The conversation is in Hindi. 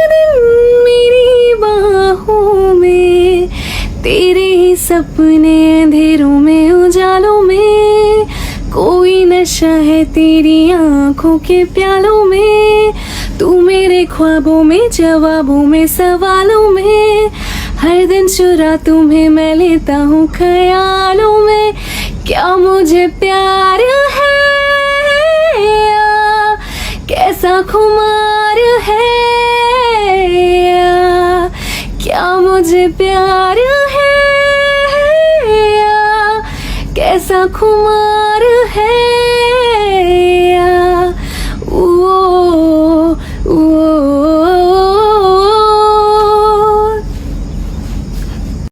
दिन मेरी बाहों में, तेरे ही सपने अंधेरों में उजालों में, कोई नशा है तेरी आंखों के प्यालों में, तू मेरे ख्वाबों में, जवाबों में, सवालों में, हर दिन चुरा तुम्हें मैं लेता हूँ ख्यालों में। क्या मुझे प्यार है या कैसा खुमार है, या क्या मुझे प्यार है या कैसा खुमार